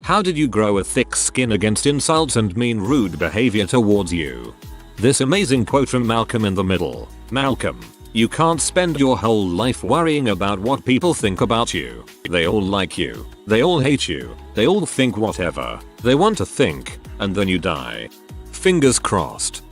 How did you grow a thick skin against insults and mean rude behavior towards you? This amazing quote from Malcolm in the Middle. Malcolm, you can't spend your whole life worrying about what people think about you. They all like you. They all hate you. They all think whatever they want to think, and then you die. Fingers crossed.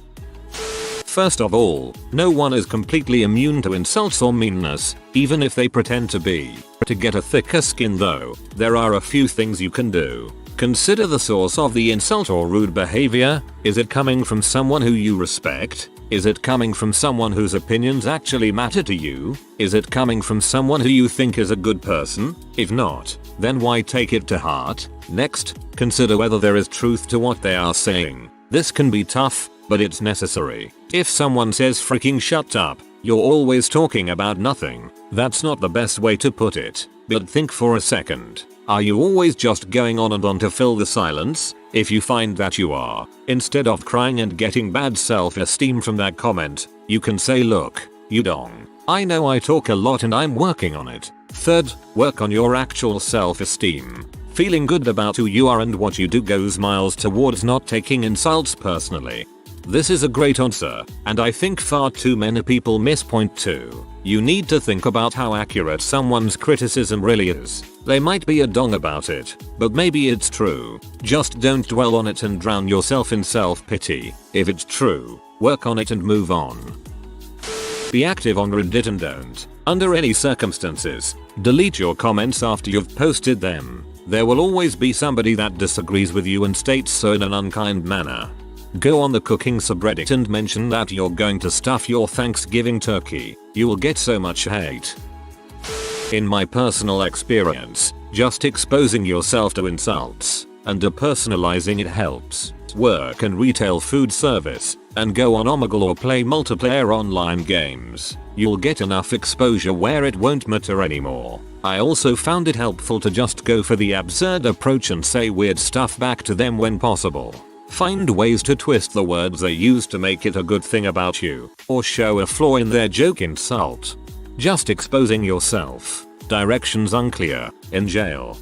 First of all, no one is completely immune to insults or meanness, even if they pretend to be. To get a thicker skin though, there are a few things you can do. Consider the source of the insult or rude behavior. Is it coming from someone who you respect? Is it coming from someone whose opinions actually matter to you? Is it coming from someone who you think is a good person? If not, then why take it to heart? Next, consider whether there is truth to what they are saying. This can be tough, but it's necessary. If someone says freaking shut up, you're always talking about nothing. That's not the best way to put it, but think for a second. Are you always just going on and on to fill the silence? If you find that you are, instead of crying and getting bad self-esteem from that comment, you can say, look, you dong. I know I talk a lot and I'm working on it. Third, work on your actual self-esteem. Feeling good about who you are and what you do goes miles towards not taking insults personally. This is a great answer, and I think far too many people miss point 2. You need to think about how accurate someone's criticism really is. They might be a dong about it, but maybe it's true. Just don't dwell on it and drown yourself in self-pity. If it's true, work on it and move on. Be active on Reddit and don't, under any circumstances, delete your comments after you've posted them. There will always be somebody that disagrees with you and states so in an unkind manner. Go on the cooking subreddit and mention that you're going to stuff your Thanksgiving turkey. You will get so much hate. In my personal experience, just exposing yourself to insults and depersonalizing it helps. Work in retail food service and go on Omegle or play multiplayer online games. You'll get enough exposure where it won't matter anymore. I also found it helpful to just go for the absurd approach and say weird stuff back to them when possible. Find ways to twist the words they use to make it a good thing about you, or show a flaw in their joke insult. Just exposing yourself. Directions unclear. In jail.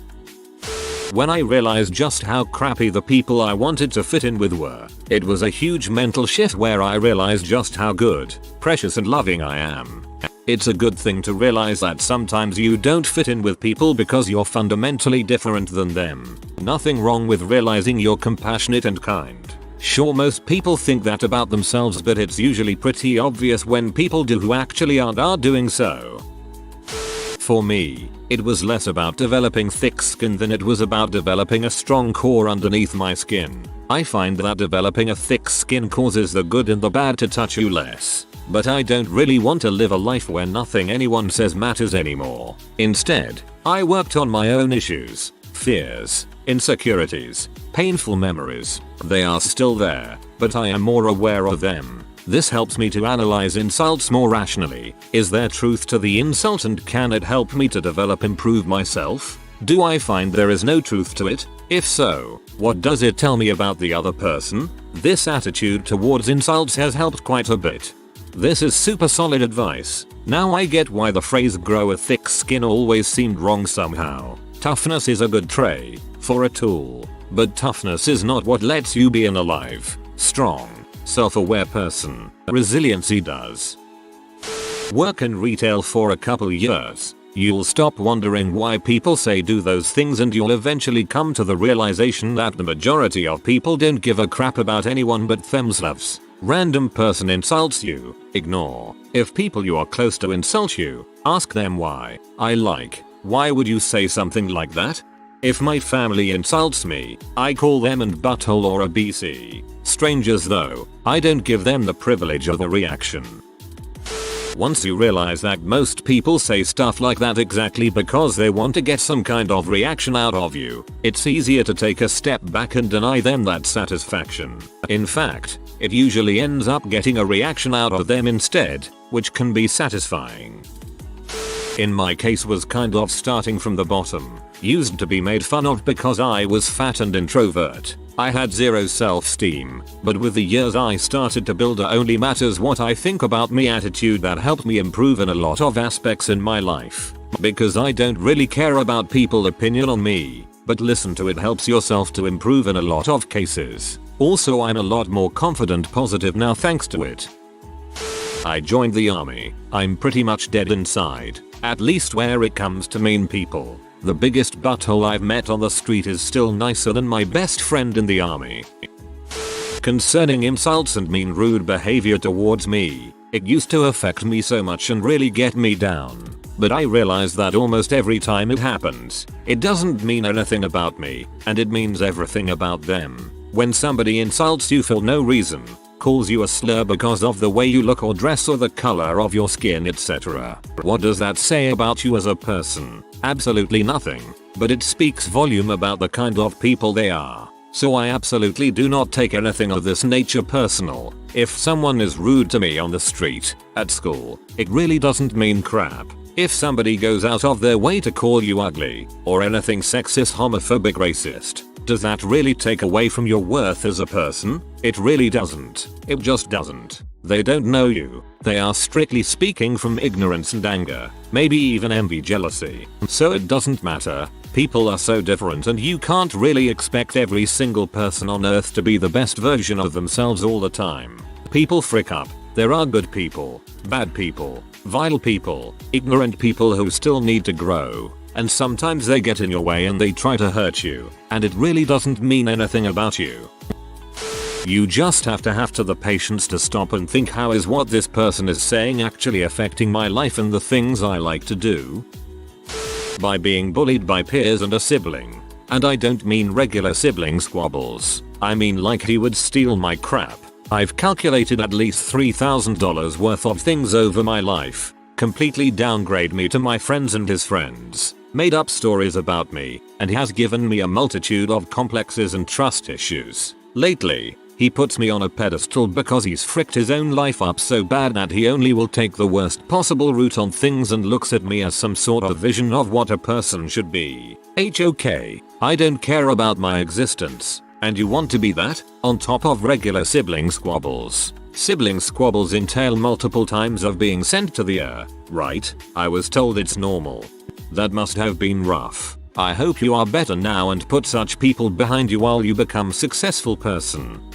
When I realized just how crappy the people I wanted to fit in with were, it was a huge mental shift where I realized just how good, precious and loving I am. It's a good thing to realize that sometimes you don't fit in with people because you're fundamentally different than them. Nothing wrong with realizing you're compassionate and kind. Sure, most people think that about themselves, but it's usually pretty obvious when people do who actually are doing so. For me, it was less about developing thick skin than it was about developing a strong core underneath my skin. I find that developing a thick skin causes the good and the bad to touch you less. But I don't really want to live a life where nothing anyone says matters anymore. Instead, I worked on my own issues, fears, insecurities, painful memories. They are still there, but I am more aware of them. This helps me to analyze insults more rationally. Is there truth to the insult and can it help me to improve myself? Do I find there is no truth to it? If so, what does it tell me about the other person? This attitude towards insults has helped quite a bit. This is super solid advice. Now I get why the phrase grow a thick skin always seemed wrong somehow. Toughness is a good trait for a tool, but toughness is not what lets you be an alive, strong, self-aware person. Resiliency does. Work in retail for a couple years. You'll stop wondering why people say do those things and you'll eventually come to the realization that the majority of people don't give a crap about anyone but themselves. Random person insults you, ignore. If people you are close to insult you, ask them why. Why would you say something like that? If my family insults me, I call them an butthole or a BC. Strangers though, I don't give them the privilege of a reaction. Once you realize that most people say stuff like that exactly because they want to get some kind of reaction out of you, it's easier to take a step back and deny them that satisfaction. In fact, it usually ends up getting a reaction out of them instead, which can be satisfying. In my case was kind of starting from the bottom. Used to be made fun of because I was fat and introvert. I had zero self-esteem, but with the years I started to build a only matters what I think about me attitude that helped me improve in a lot of aspects in my life. Because I don't really care about people's opinion on me. but listen to it helps yourself to improve in a lot of cases. Also, I'm a lot more confident, positive now thanks to it. I joined the army. I'm pretty much dead inside, at least where it comes to mean people. The biggest butthole I've met on the street is still nicer than my best friend in the army. Concerning insults and mean rude behavior towards me, it used to affect me so much and really get me down. But I realize that almost every time it happens, it doesn't mean anything about me, and it means everything about them. When somebody insults you for no reason, calls you a slur because of the way you look or dress or the color of your skin, etc. What does that say about you as a person? Absolutely nothing, but it speaks volume about the kind of people they are. So I absolutely do not take anything of this nature personal. If someone is rude to me on the street, at school, it really doesn't mean crap. If somebody goes out of their way to call you ugly, or anything sexist, homophobic, racist, does that really take away from your worth as a person? It really doesn't. It just doesn't. They don't know you. They are strictly speaking from ignorance and anger, maybe even envy, jealousy. So it doesn't matter. People are so different and you can't really expect every single person on earth to be the best version of themselves all the time. People frick up. There are good people, bad people, vile people, ignorant people who still need to grow. And sometimes they get in your way and they try to hurt you, and it really doesn't mean anything about you. You just have to have the patience to stop and think, how is what this person is saying actually affecting my life and the things I like to do? By being bullied by peers and a sibling. And I don't mean regular sibling squabbles. I mean like he would steal my crap. I've calculated at least $3,000 worth of things over my life. Completely downgrade me to my friends and his friends. Made up stories about me, and he has given me a multitude of complexes and trust issues. Lately, he puts me on a pedestal because he's fricked his own life up so bad that he only will take the worst possible route on things and looks at me as some sort of vision of what a person should be. Okay, I don't care about my existence. And you want to be that? On top of regular sibling squabbles. Sibling squabbles entail multiple times of being sent to the right? I was told it's normal. That must have been rough. I hope you are better now and put such people behind you while you become a successful person.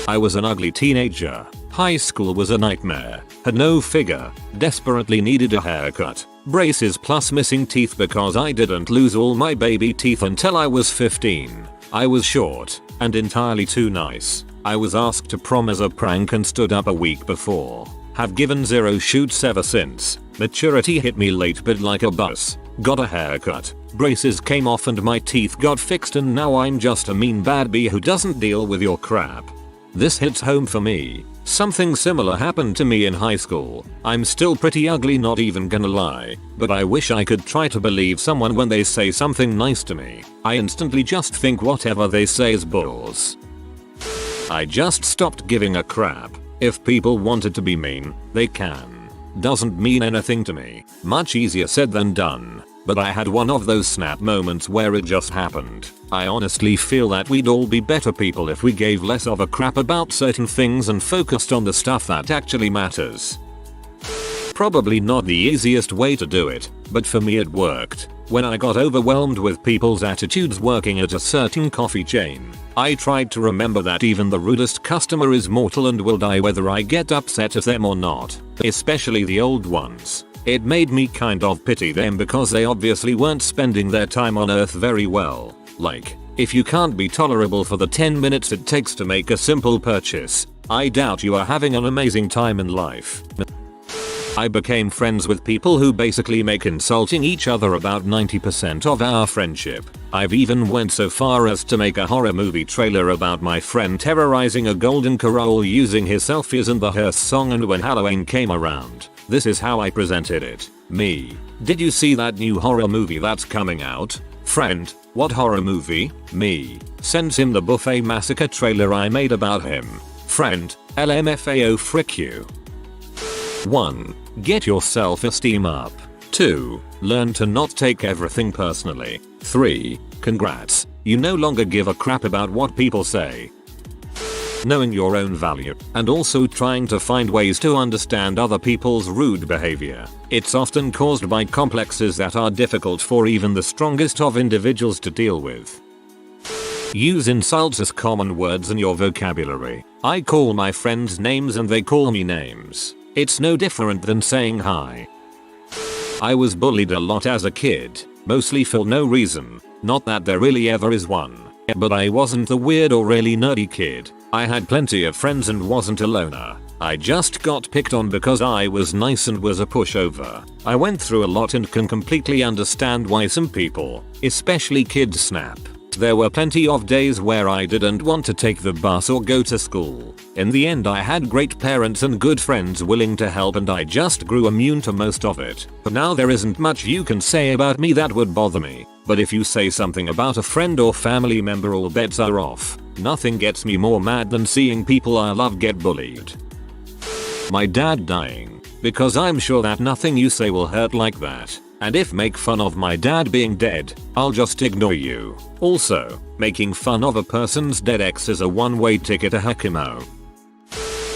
I was an ugly teenager. High school was a nightmare. Had no figure. Desperately needed a haircut. Braces plus missing teeth because I didn't lose all my baby teeth until I was 15. I was short and entirely too nice. I was asked to prom as a prank and stood up a week before. Have given 0 shoots ever since. Maturity hit me late but like a bus. Got a haircut. Braces came off and my teeth got fixed, and now I'm just a mean bad bee who doesn't deal with your crap. This hits home for me. Something similar happened to me in high school. I'm still pretty ugly, not even gonna lie, but I wish I could try to believe someone when they say something nice to me. I instantly just think whatever they say is bulls. I just stopped giving a crap. If people wanted to be mean, they can. Doesn't mean anything to me. Much easier said than done. But I had one of those snap moments where it just happened. I honestly feel that we'd all be better people if we gave less of a crap about certain things and focused on the stuff that actually matters. Probably not the easiest way to do it, but for me it worked. When I got overwhelmed with people's attitudes working at a certain coffee chain, I tried to remember that even the rudest customer is mortal and will die whether I get upset at them or not, especially the old ones. It made me kind of pity them because they obviously weren't spending their time on earth very well. Like, if you can't be tolerable for the 10 minutes it takes to make a simple purchase, I doubt you are having an amazing time in life. I became friends with people who basically make insulting each other about 90% of our friendship. I've even went so far as to make a horror movie trailer about my friend terrorizing a golden corral using his selfies and the hearse song, and when Halloween came around, this is how I presented it. Me. Did you see that new horror movie that's coming out? Friend. What horror movie? Me. Sends him the Buffet Massacre trailer I made about him. Friend. LMFAO, frick you. 1. Get your self-esteem up. 2. Learn to not take everything personally. 3. Congrats. You no longer give a crap about what people say. knowing your own value, and also trying to find ways to understand other people's rude behavior. It's often caused by complexes that are difficult for even the strongest of individuals to deal with. Use insults as common words in your vocabulary. I call my friends names and they call me names. It's no different than saying hi. I was bullied a lot as a kid, mostly for no reason. Not that there really ever is one. But I wasn't the weird or really nerdy kid. I had plenty of friends and wasn't a loner. I just got picked on because I was nice and was a pushover. I went through a lot and can completely understand why some people, especially kids, snap. There were plenty of days where I didn't want to take the bus or go to school. In the end I had great parents and good friends willing to help and I just grew immune to most of it. But now there isn't much you can say about me that would bother me. But if you say something about a friend or family member, all bets are off. Nothing gets me more mad than seeing people I love get bullied. My dad dying. Because I'm sure that nothing you say will hurt like that. And if make fun of my dad being dead, I'll just ignore you. Also, making fun of a person's dead ex is a one-way ticket to Hakimo.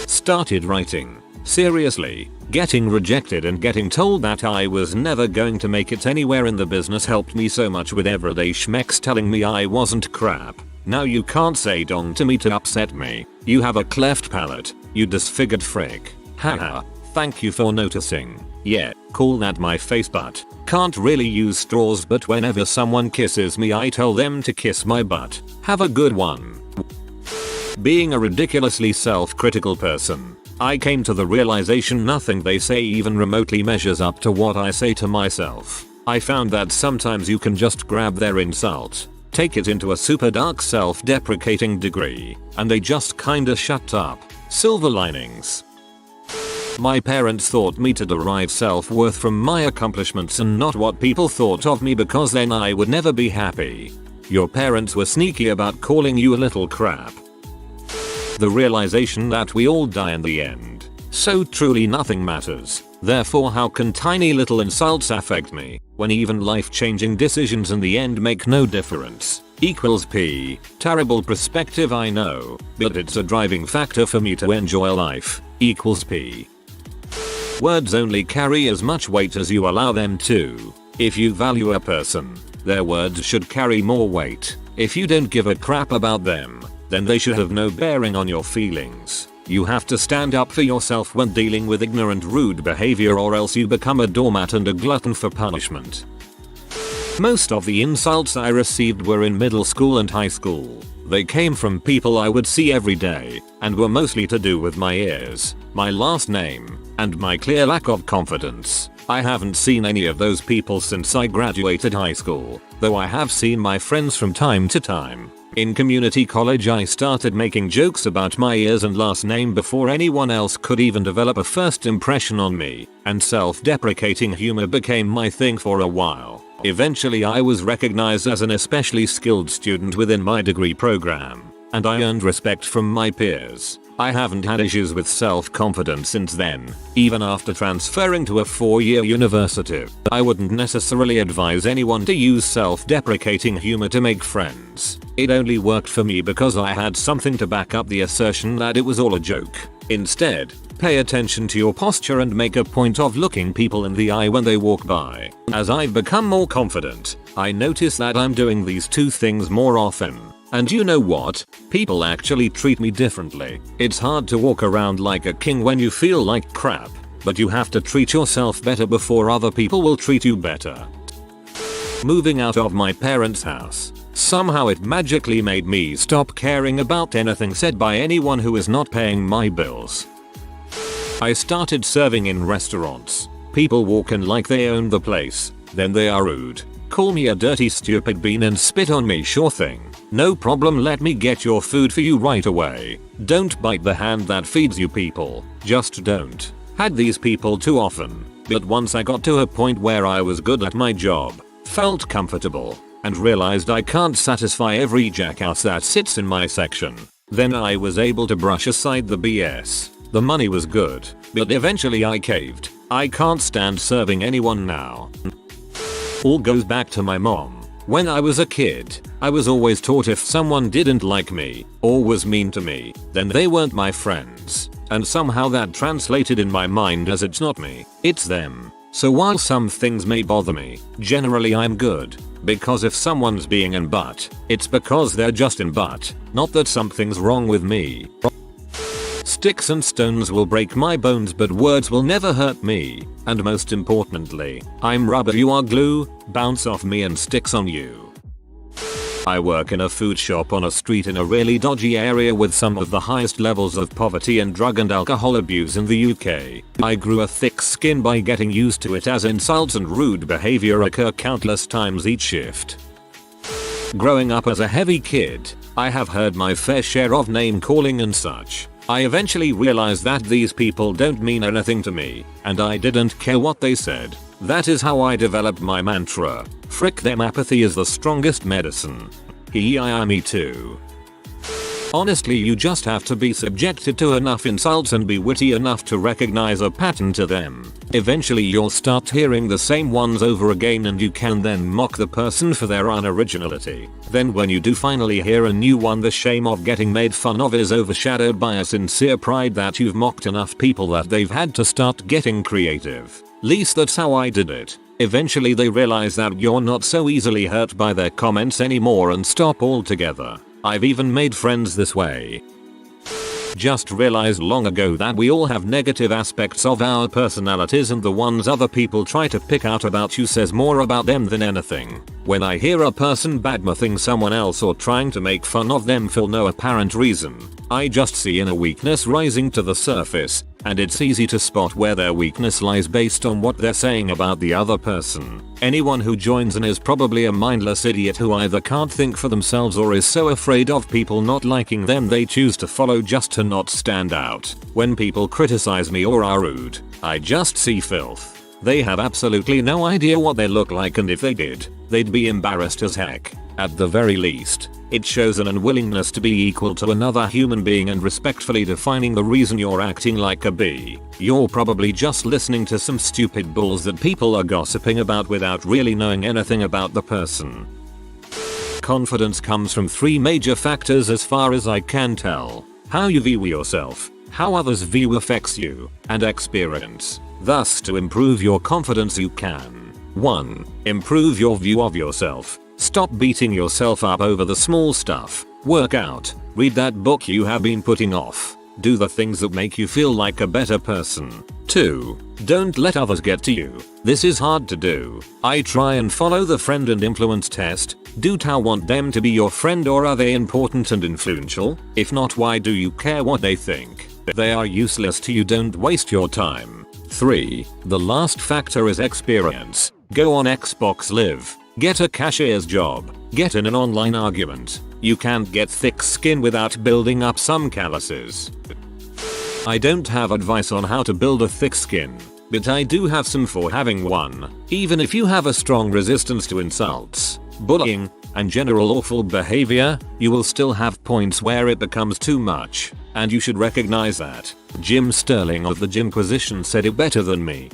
Started writing. Seriously, getting rejected and getting told that I was never going to make it anywhere in the business helped me so much with everyday schmecks telling me I wasn't crap. Now you can't say dong to me to upset me. You have a cleft palate, you disfigured frick. Haha, thank you for noticing. Yeah, call that my face butt. Can't really use straws but whenever someone kisses me I tell them to kiss my butt. Have a good one. Being a ridiculously self-critical person. I came to the realization nothing they say even remotely measures up to what I say to myself. I found that sometimes you can just grab their insult, take it into a super dark self-deprecating degree, and they just kinda shut up. Silver linings. My parents taught me to derive self-worth from my accomplishments and not what people thought of me because then I would never be happy. Your parents were sneaky about calling you a little crap. The realization that we all die in the end. So truly nothing matters. Therefore how can tiny little insults affect me when even life-changing decisions in the end make no difference? Equals P. Terrible perspective I know, but it's a driving factor for me to enjoy life. Equals P. Words only carry as much weight as you allow them to. If you value a person, their words should carry more weight. If you don't give a crap about them, then they should have no bearing on your feelings. You have to stand up for yourself when dealing with ignorant, rude behavior or else you become a doormat and a glutton for punishment. Most of the insults I received were in middle school and high school. They came from people I would see every day, and were mostly to do with my ears, my last name, and my clear lack of confidence. I haven't seen any of those people since I graduated high school, though I have seen my friends from time to time. In community college I started making jokes about my ears and last name before anyone else could even develop a first impression on me, and self-deprecating humor became my thing for a while. Eventually I was recognized as an especially skilled student within my degree program, and I earned respect from my peers. I haven't had issues with self-confidence since then, even after transferring to a 4-year university. I wouldn't necessarily advise anyone to use self-deprecating humor to make friends. It only worked for me because I had something to back up the assertion that it was all a joke. Instead, pay attention to your posture and make a point of looking people in the eye when they walk by. As I've become more confident, I notice that I'm doing these two things more often. And you know what? People actually treat me differently. It's hard to walk around like a king when you feel like crap, but you have to treat yourself better before other people will treat you better. Moving out of my parents' house. Somehow it magically made me stop caring about anything said by anyone who is not paying my bills. I started serving in restaurants. People walk in like they own the place, then they are rude. Call me a dirty stupid bean and spit on me, sure thing. No problem, let me get your food for you right away. Don't bite the hand that feeds you, people. Just don't. Had these people too often, but once I got to a point where I was good at my job, felt comfortable, and realized I can't satisfy every jackass that sits in my section, then I was able to brush aside the BS. The money was good, but eventually I caved. I can't stand serving anyone now. All goes back to my mom. When I was a kid, I was always taught if someone didn't like me or was mean to me, then they weren't my friends. And somehow that translated in my mind as it's not me, it's them. So while some things may bother me, generally I'm good. Because if someone's being in butt, it's because they're just in butt, not that something's wrong with me. Sticks and stones will break my bones but words will never hurt me. And most importantly, I'm rubber, you are glue, bounce off me and sticks on you. I work in a food shop on a street in a really dodgy area with some of the highest levels of poverty and drug and alcohol abuse in the UK. I grew a thick skin by getting used to it as insults and rude behavior occur countless times each shift. Growing up as a heavy kid, I have heard my fair share of name calling and such. I eventually realized that these people don't mean anything to me, and I didn't care what they said. That is how I developed my mantra. Frick them, apathy is the strongest medicine. Me too. Honestly, you just have to be subjected to enough insults and be witty enough to recognize a pattern to them. Eventually you'll start hearing the same ones over again and you can then mock the person for their unoriginality. Then when you do finally hear a new one, the shame of getting made fun of is overshadowed by a sincere pride that you've mocked enough people that they've had to start getting creative. Least that's how I did it. Eventually they realize that you're not so easily hurt by their comments anymore and stop altogether. I've even made friends this way. Just realized long ago that we all have negative aspects of our personalities and the ones other people try to pick out about you says more about them than anything. When I hear a person badmouthing someone else or trying to make fun of them for no apparent reason, I just see inner weakness rising to the surface, and it's easy to spot where their weakness lies based on what they're saying about the other person. Anyone who joins in is probably a mindless idiot who either can't think for themselves or is so afraid of people not liking them they choose to follow just to not stand out. When people criticize me or are rude, I just see filth. They have absolutely no idea what they look like, and if they did, they'd be embarrassed as heck. At the very least, it shows an unwillingness to be equal to another human being and respectfully defining the reason you're acting like a bee. You're probably just listening to some stupid bulls that people are gossiping about without really knowing anything about the person. Confidence comes from 3 major factors as far as I can tell. How you view yourself, how others view affects you, and experience. Thus, to improve your confidence you can 1. Improve your view of yourself. Stop beating yourself up over the small stuff. Work out. Read that book you have been putting off. Do the things that make you feel like a better person. 2. Don't let others get to you. This is hard to do. I try and follow the friend and influence test. Do you want them to be your friend, or are they important and influential? If not, why do you care what they think? They are useless to you, don't waste your time. 3. The last factor is experience. Go on Xbox Live. Get a cashier's job. Get in an online argument. You can't get thick skin without building up some calluses. I don't have advice on how to build a thick skin, but I do have some for having one. Even if you have a strong resistance to insults, bullying, and general awful behavior, you will still have points where it becomes too much, and you should recognize that. Jim Sterling of the Jimquisition said it better than me,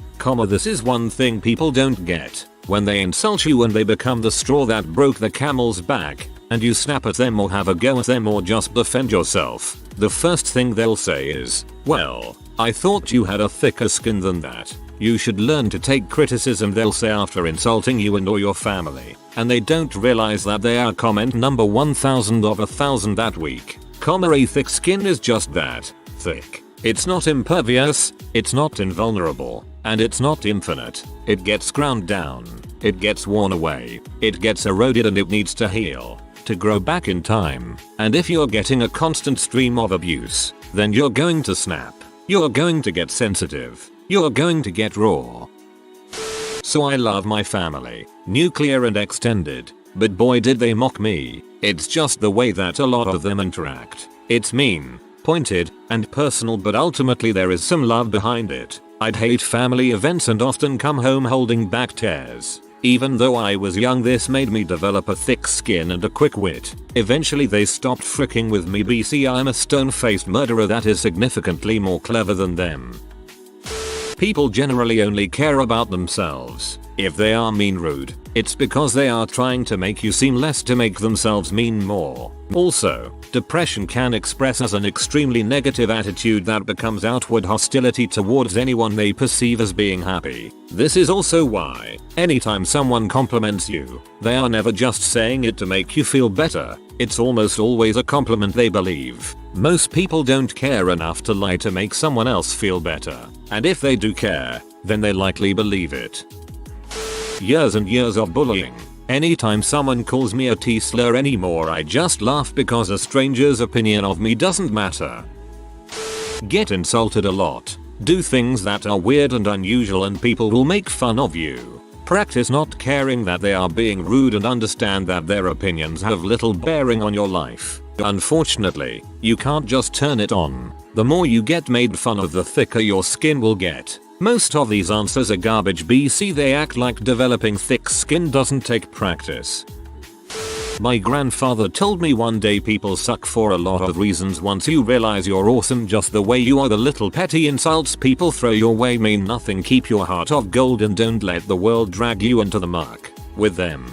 this is one thing people don't get. When they insult you and they become the straw that broke the camel's back, and you snap at them or have a go at them or just defend yourself, the first thing they'll say is, well, I thought you had a thicker skin than that. You should learn to take criticism, they'll say after insulting you and or your family, and they don't realize that they are comment number 1000 of 1000 that week. A thick skin is just that, thick. It's not impervious, it's not invulnerable, and it's not infinite. It gets ground down, it gets worn away, it gets eroded, and it needs to heal, to grow back in time. And if you're getting a constant stream of abuse, then you're going to snap. You're going to get sensitive. You're going to get raw. So I love my family, nuclear and extended, but boy did they mock me. It's just the way that a lot of them interact. It's mean, pointed, and personal, but ultimately there is some love behind it. I'd hate family events and often come home holding back tears. Even though I was young, this made me develop a thick skin and a quick wit. Eventually they stopped fricking with me. BC, I'm a stone-faced murderer that is significantly more clever than them. People generally only care about themselves. If they are mean, rude, It's because they are trying to make you seem less to make themselves mean more. Also, depression can express as an extremely negative attitude that becomes outward hostility towards anyone they perceive as being happy. This is also why, anytime someone compliments you, they are never just saying it to make you feel better. It's almost always a compliment they believe. Most people don't care enough to lie to make someone else feel better. And if they do care, then they likely believe it. Years and years of bullying. Anytime someone calls me a T-slur anymore, I just laugh because a stranger's opinion of me doesn't matter. Get insulted a lot. Do things that are weird and unusual and people will make fun of you. Practice not caring that they are being rude and understand that their opinions have little bearing on your life. Unfortunately, you can't just turn it on. The more you get made fun of, the thicker your skin will get. Most of these answers are garbage. BC they act like developing thick skin doesn't take practice. My grandfather told me one day people suck for a lot of reasons. Once you realize you're awesome just the way you are, the little petty insults people throw your way mean nothing. Keep your heart of gold and don't let the world drag you into the muck with them.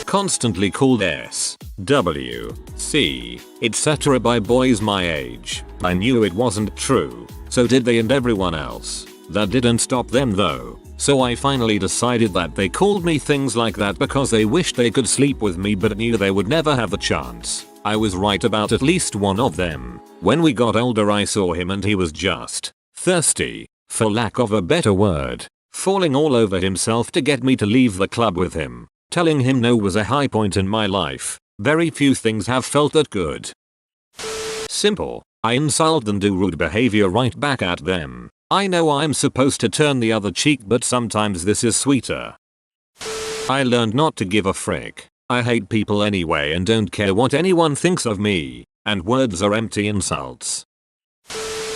Constantly called S, W, C, etc. by boys my age. I knew it wasn't true. So did they and everyone else. That didn't stop them though. So I finally decided that they called me things like that because they wished they could sleep with me but knew they would never have the chance. I was right about at least one of them. When we got older I saw him and he was just thirsty, for lack of a better word, falling all over himself to get me to leave the club with him. Telling him no was a high point in my life. Very few things have felt that good. Simple. I insult and do rude behavior right back at them. I know I'm supposed to turn the other cheek, but sometimes this is sweeter. I learned not to give a frick. I hate people anyway and don't care what anyone thinks of me. And words are empty insults.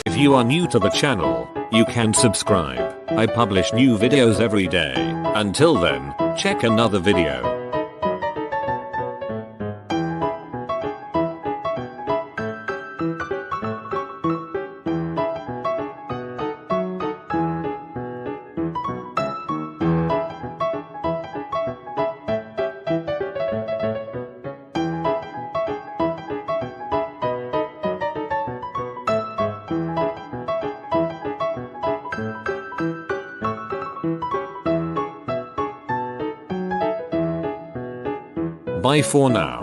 If you are new to the channel, you can subscribe. I publish new videos every day. Until then, check another video. Bye for now.